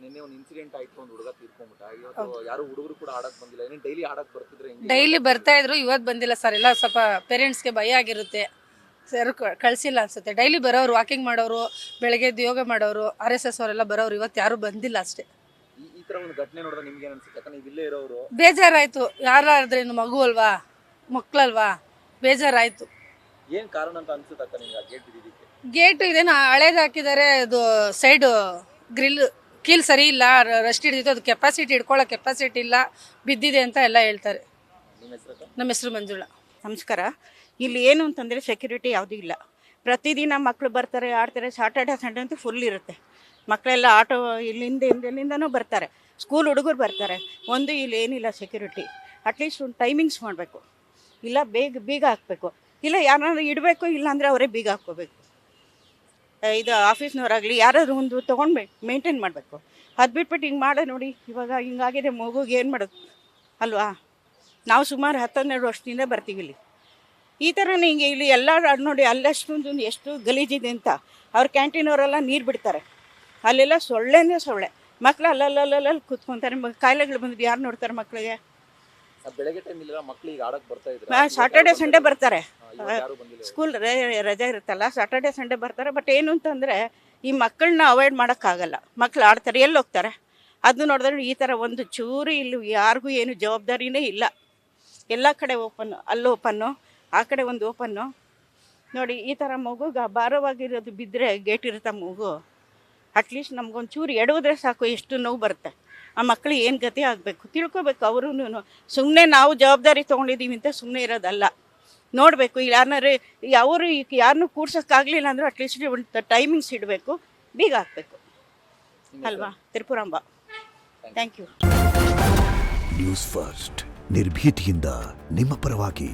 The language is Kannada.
ನಿನ್ನೆ ಒಂದು ಇನ್ಸಿಡೆಂಟ್ ಆಯ್ತು, ಒಂದು ಹುಡುಗ ತೀರ್ಕೊಂಡ್ಬಿಟ್ಟ. ಇವತ್ತು ಯಾರು ಹುಡುಗರು ಕೂಡ ಆಡಕ್ ಬಂದಿಲ್ಲ. ಏನೇನು ಡೈಲಿ ಆಡಕ್ ಬರ್ತಿದ್ರೆ? ಡೈಲಿ ಬರ್ತಾ ಇದ್ರು, ಇವತ್ತು ಬಂದಿಲ್ಲ ಸರ್. ಎಲ್ಲ ಸ್ವಲ್ಪ ಪೇರೆಂಟ್ಸ್ಗೆ ಭಯ ಆಗಿರುತ್ತೆ ಸರ್, ಕಳಿಸಿಲ್ಲ ಅನ್ಸುತ್ತೆ. ಡೈಲಿ ಬರೋರು, ವಾಕಿಂಗ್ ಮಾಡೋರು, ಬೆಳಗ್ಗೆ ಯೋಗ ಮಾಡೋರು, RSS ಅವರೆಲ್ಲ ಬರೋರು. ಇವತ್ತು ಯಾರು ಬಂದಿಲ್ಲ ಅಷ್ಟೇ. ಈ ತರ ಒಂದು ಘಟನೆ ನೋಡಿದ್ರೆ ನಿಮ್ಗೆ ಏನು ಅನ್ಸುತ್ತೆ? ಯಾಕಂದ್ರೆ ಇಲ್ಲೇ ಇರೋರು ಬೇಜಾರಾಯ್ತು. ಯಾರಾದ್ರೆ ಇನ್ನು ಮಗು ಅಲ್ವಾ, ಮಕ್ಕಳಲ್ವಾ, ಬೇಜಾರಾಯ್ತು. ಏನ್ ಕಾರಣ ಅಂತ ಅನ್ಸುತ್ತೆ ಅಕ್ಕ ನಿಮ್ಗೆ? ಗೇಟ್ ಬಿದ್ದಿದ್ದಕ್ಕೆ ಗೇಟ್ ಇದೇನು ಹಳೇದು ಹಾಕಿದ್ದಾರೆ, ಅದು ಸೈಡ್ ಗ್ರಿಲ್ ಕೀಲ್ ಸರಿ ಇಲ್ಲ, ರಸ್ಟ್ ಹಿಡಿದಿತ್ತು. ಅದು ಕೆಪಾಸಿಟಿ ಹಿಡ್ಕೊಳ್ಳೋ ಕೆಪಾಸಿಟಿ ಇಲ್ಲ, ಬಿದ್ದಿದೆ ಅಂತ ಎಲ್ಲ ಹೇಳ್ತಾರೆ. ನಿಮ್ಮ ಹೆಸರು? ನಮ್ಮ ಹೆಸರು ಮಂಜುಳಾ. ನಮಸ್ಕಾರ. ಇಲ್ಲಿ ಏನು ಅಂತಂದರೆ ಸೆಕ್ಯೂರಿಟಿ ಯಾವುದೂ ಇಲ್ಲ. ಪ್ರತಿದಿನ ಮಕ್ಕಳು ಬರ್ತಾರೆ, ಆಡ್ತಾರೆ. ಸಾಟರ್ಡೆ ಸಂಡೇ ಅಂತೂ ಫುಲ್ ಇರುತ್ತೆ. ಮಕ್ಕಳೆಲ್ಲ ಆಟೋ ಎಲ್ಲಿಂದನೂ ಬರ್ತಾರೆ. ಸ್ಕೂಲ್ ಹುಡುಗರು ಬರ್ತಾರೆ. ಒಂದು ಇಲ್ಲಿ ಏನಿಲ್ಲ ಸೆಕ್ಯೂರಿಟಿ. ಅಟ್ಲೀಸ್ಟ್ ಒಂದು ಟೈಮಿಂಗ್ಸ್ ಮಾಡಬೇಕು, ಇಲ್ಲ ಬೀಗ ಹಾಕಬೇಕು, ಇಲ್ಲ ಯಾರನ್ನಾರು ಇಡಬೇಕು, ಇಲ್ಲಾಂದರೆ ಅವರೇ ಬೀಗ ಹಾಕ್ಕೋಬೇಕು. ಇದು ಆಫೀಸ್ನವರಾಗಲಿ ಯಾರಾದರೂ ಒಂದು ತೊಗೊಂಡು ಮೇಂಟೈನ್ ಮಾಡಬೇಕು. ಅದು ಬಿಟ್ಬಿಟ್ಟು ಹಿಂಗೆ ಮಾಡೋ ನೋಡಿ, ಇವಾಗ ಹಿಂಗಾಗಿದೆ ಮಗುಗೆ ಏನು ಮಾಡೋದು ಅಲ್ವಾ? ನಾವು ಸುಮಾರು 10-12 ವರ್ಷದಿಂದ ಬರ್ತೀವಿ ಇಲ್ಲಿ. ಈ ಥರನೇ ಹಿಂಗೆ ಇಲ್ಲಿ ಎಲ್ಲ ನೋಡಿ, ಅಲ್ಲಷ್ಟೊಂದು ಎಷ್ಟು ಗಲೀಜಿದೆ ಅಂತ. ಅವ್ರ ಕ್ಯಾಂಟೀನವರೆಲ್ಲ ನೀರು ಬಿಡ್ತಾರೆ, ಅಲ್ಲೆಲ್ಲ ಸೊಳ್ಳೆನೇ ಸೊಳ್ಳೆ. ಮಕ್ಕಳು ಅಲ್ಲಲ್ಲಿ ಕೂತ್ಕೊತಾರೆ. ಕಾಯಿಲೆಗಳು ಬಂದು ಯಾರು ನೋಡ್ತಾರೆ ಮಕ್ಕಳಿಗೆ? ಬೆಳಗ್ಗೆ ಟೈಮ್ ಇಲ್ಲ, ಮಕ್ಳು ಈಗ ಆಡಕ್ ಬರ್ತಾ ಇದ್ರೆ ಸಾಟರ್ಡೆ ಸಂಡೇ ಬರ್ತಾರೆ. ಯಾರು ಬಂದಿಲ್ಲ. ಸ್ಕೂಲ್ ರಜೆ ಇರುತ್ತಲ್ಲ, ಸಾಟರ್ಡೆ ಸಂಡೇ ಬರ್ತಾರೆ. ಬಟ್ ಏನು ಅಂತಂದರೆ ಈ ಮಕ್ಕಳನ್ನ ಅವಾಯ್ಡ್ ಮಾಡೋಕ್ಕಾಗಲ್ಲ. ಮಕ್ಕಳು ಆಡ್ತಾರೆ, ಎಲ್ಲಿ ಹೋಗ್ತಾರೆ? ಅದು ನೋಡಿದ್ರೆ ಈ ಥರ ಒಂದು ಚೂರು ಇಲ್ಲಿ ಯಾರಿಗೂ ಏನು ಜವಾಬ್ದಾರಿನೇ ಇಲ್ಲ. ಎಲ್ಲ ಕಡೆ ಓಪನ್ನು, ಅಲ್ಲಿ ಓಪನ್ನು, ಆ ಕಡೆ ಒಂದು ಓಪನ್ನು. ನೋಡಿ ಈ ಥರ ಮಗುಗೆ ಭಾರವಾಗಿರೋದು ಬಿದ್ದರೆ, ಗೇಟ್ ಇರುತ್ತೆ ಮಗು, ಅಟ್ಲೀಸ್ಟ್ ನಮ್ಗೊಂದು ಚೂರು ಎಡೋದ್ರೆ ಸಾಕು, ಎಷ್ಟು ನೋವು ಬರುತ್ತೆ. ಆ ಮಕ್ಕಳು ಏನು ಗತಿ ಆಗಬೇಕು ತಿಳ್ಕೊಬೇಕು. ಅವರು ಸುಮ್ಮನೆ ನಾವು ಜವಾಬ್ದಾರಿ ತೊಗೊಂಡಿದ್ದೀವಿ ಅಂತ ಸುಮ್ಮನೆ ಇರೋದಲ್ಲ, ನೋಡಬೇಕು. ಯಾರನ್ನಾರು ಅವರು ಯಾರನ್ನೂ ಕೂಡ್ಸೋಕ್ಕಾಗಲಿಲ್ಲ ಅಂದರೆ ಅಟ್ಲೀಸ್ಟ್ ಒಂದು ಟೈಮಿಂಗ್ಸ್ ಇಡಬೇಕು, ಬೀಗ ಹಾಕಬೇಕು ಅಲ್ವಾ? Tripuramba. Thank you. News first, ನಿರ್ಭೀತಿಯಿಂದ ನಿಮ್ಮ ಪರವಾಗಿ.